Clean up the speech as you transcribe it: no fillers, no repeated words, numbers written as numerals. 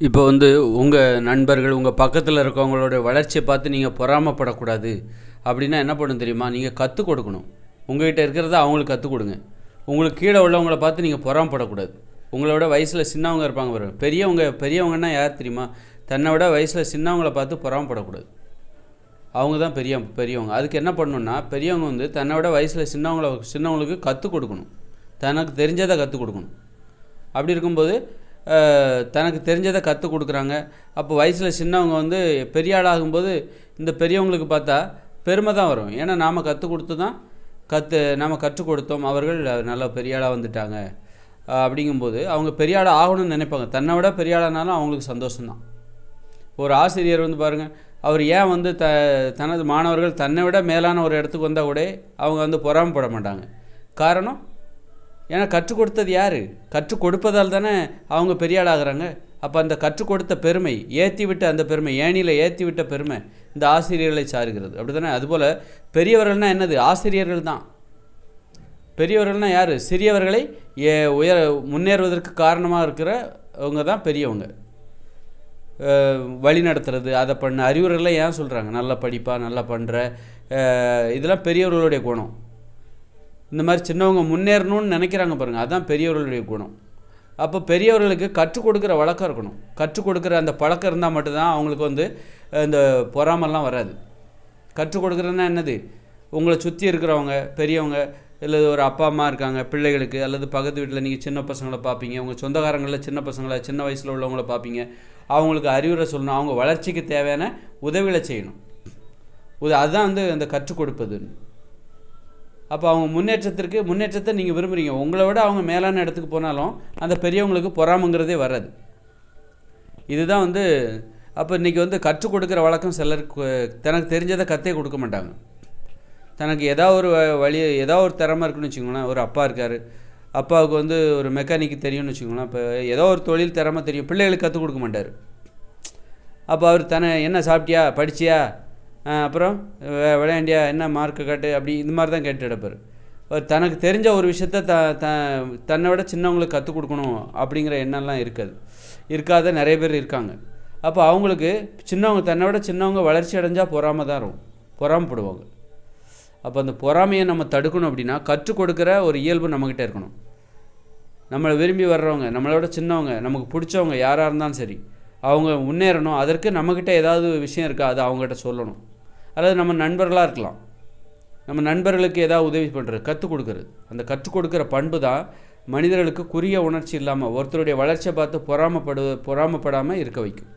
இப்போ வந்து உங்கள் நண்பர்கள் உங்கள் பக்கத்தில் இருக்கவங்களோட வளர்ச்சியை பார்த்து நீங்கள் பொறாமைப்படக்கூடாது. அப்படின்னா என்ன பண்ணணும் தெரியுமா? நீங்கள் கற்றுக் கொடுக்கணும். உங்கள்கிட்ட இருக்கிறத அவங்களுக்கு கற்றுக் கொடுங்க. உங்களுக்கு கீழே உள்ளவங்கள பார்த்து நீங்கள் பொறாமப்படக்கூடாது. உங்களோட வயசில் சின்னவங்க இருப்பாங்க பாருங்கள். பெரியவங்கன்னா யார் தெரியுமா? தன்னை விட வயசில் சின்னவங்கள பார்த்து பொறாமப்படக்கூடாது. அவங்க தான் பெரியவங்க. அதுக்கு என்ன பண்ணணுன்னா, பெரியவங்க வந்து தன்னை விட வயசில் சின்னவங்களுக்கு கற்றுக் கொடுக்கணும். தனக்கு தெரிஞ்சதை கற்றுக் கொடுக்கணும். அப்படி இருக்கும்போது தனக்கு தெரிஞ்சதை கற்றுக் கொடுக்குறாங்க. அப்போ வயசில் சின்னவங்க வந்து பெரிய ஆளாகும்போது இந்த பெரியவங்களுக்கு பார்த்தா பெருமை தான் வரும். ஏன்னா நாம் கற்றுக் கொடுத்து தான் நாம் கற்றுக் கொடுத்தோம், அவர்கள் நல்லா பெரிய ஆளாக வந்துட்டாங்க. அப்படிங்கும்போது அவங்க பெரிய ஆளாக ஆகணும்னு நினைப்பாங்க. தன்னை விட பெரிய ஆளானாலும் அவங்களுக்கு சந்தோஷம்தான். ஒரு ஆசிரியர் வந்து பாருங்கள், அவர் ஏன் வந்து தனது மாணவர்கள் தன்னை விட மேலான ஒரு இடத்துக்கு வந்தால் கூட அவங்க வந்து பொறாமப்பட மாட்டாங்க. காரணம், ஏன்னா கற்றுக் கொடுத்தது யார்? கற்றுக் கொடுப்பதால் தானே அவங்க பெரிய ஆளாகிறாங்க. அப்போ அந்த கற்றுக் கொடுத்த பெருமை, அந்த பெருமை, ஏணியில் ஏற்றி விட்ட பெருமை இந்த ஆசிரியர்களை சாருகிறது. அப்படி தானே? அதுபோல் பெரியவர்கள்னால் என்னது? ஆசிரியர்கள் தான். பெரியவர்கள்னால் யார்? சிறியவர்களை முன்னேறுவதற்கு காரணமாக இருக்கிறவங்க தான் பெரியவங்க. வழி நடத்துறது, அதை பண்ண அறிவுரைலாம் ஏன் சொல்கிறாங்க? நல்லா படிப்பா, நல்லா பண்ணுற, இதெல்லாம் பெரியவர்களுடைய குணம். இந்த மாதிரி சின்னவங்க முன்னேறணும்னு நினைக்கிறாங்க பாருங்கள், அதுதான் பெரியவர்களுடைய குணம். அப்போ பெரியவர்களுக்கு கற்றுக் கொடுக்குற வழக்கம் இருக்கணும். கற்றுக் கொடுக்குற அந்த பழக்கம் இருந்தால் மட்டும்தான் அவங்களுக்கு வந்து இந்த பொறாமல்லாம் வராது. கற்றுக் கொடுக்குறதுனா என்னது? உங்களை சுற்றி இருக்கிறவங்க பெரியவங்க, இல்லை ஒரு அப்பா அம்மா இருக்காங்க பிள்ளைகளுக்கு, அல்லது பக்கத்து வீட்டில் நீங்கள் சின்ன பசங்களை பார்ப்பீங்க, உங்கள் சொந்தக்காரங்களில் சின்ன பசங்களை, சின்ன வயசில் உள்ளவங்கள பார்ப்பீங்க. அவங்களுக்கு அறிவுரை சொல்லணும், அவங்க வளர்ச்சிக்கு தேவையான உதவிகளை செய்யணும். அதுதான் வந்து அந்த கற்றுக் கொடுப்பது. அப்போ அவங்க முன்னேற்றத்தை நீங்கள் விரும்புகிறீங்க. உங்களை விட அவங்க மேலான இடத்துக்கு போனாலும் அந்த பெரியவங்களுக்கு பொறாமைங்கிறதே வராது. இதுதான் வந்து அப்போ இன்றைக்கி வந்து கற்றுக் கொடுக்குற வழக்கம் சிலருக்கு தனக்கு தெரிஞ்சதை கற்றே கொடுக்க மாட்டாங்க. தனக்கு ஏதாவது ஒரு திறமை இருக்குன்னு வச்சுக்கோங்களேன். ஒரு அப்பா இருக்கார், அப்பாவுக்கு வந்து ஒரு மெக்கானிக்கு தெரியும்னு வச்சுக்கோங்களேன். இப்போ ஏதோ ஒரு தொழில் திறமை தெரியும், பிள்ளைகளுக்கு கற்றுக் கொடுக்க மாட்டார். அப்போ அவர் என்ன சாப்பிட்டியா, படிச்சியா, அப்புறம் விளையாண்டியா, என்ன மார்க்கு காட்டு, அப்படி இந்த மாதிரி தான் கேட்டு எடுப்பார். தனக்கு தெரிஞ்ச ஒரு விஷயத்த தன்னை விட சின்னவங்களுக்கு கற்றுக் கொடுக்கணும் அப்படிங்கிற எண்ணம்லாம் இருக்காத நிறைய பேர் இருக்காங்க. அப்போ அவங்களுக்கு தன்னை விட சின்னவங்க வளர்ச்சி அடைஞ்சால் பொறாமப்படுவாங்க. அப்போ அந்த பொறாமையை நம்ம தடுக்கணும் அப்படின்னா கற்றுக் கொடுக்குற ஒரு இயல்பு நம்மக்கிட்ட இருக்கணும். நம்மளை விரும்பி வர்றவங்க, நம்மளோட சின்னவங்க, நமக்கு பிடிச்சவங்க யாராக இருந்தாலும் சரி, அவங்க முன்னேறணும். அதற்கு நம்மக்கிட்ட ஏதாவது விஷயம் இருக்கா, அது அவங்ககிட்ட சொல்லணும். அல்லது நம்ம நண்பர்களாக இருக்கலாம், நம்ம நண்பர்களுக்கு ஏதாவது உதவி பண்ணுறது, கற்றுக் கொடுக்குறது. அந்த கற்றுக் கொடுக்குற பண்பு தான் மனிதர்களுக்கு குறிய உணர்ச்சி இல்லாமல் ஒருத்தருடைய வளர்ச்சியை பார்த்து பொறாமப்படாமல் இருக்க வைக்கும்.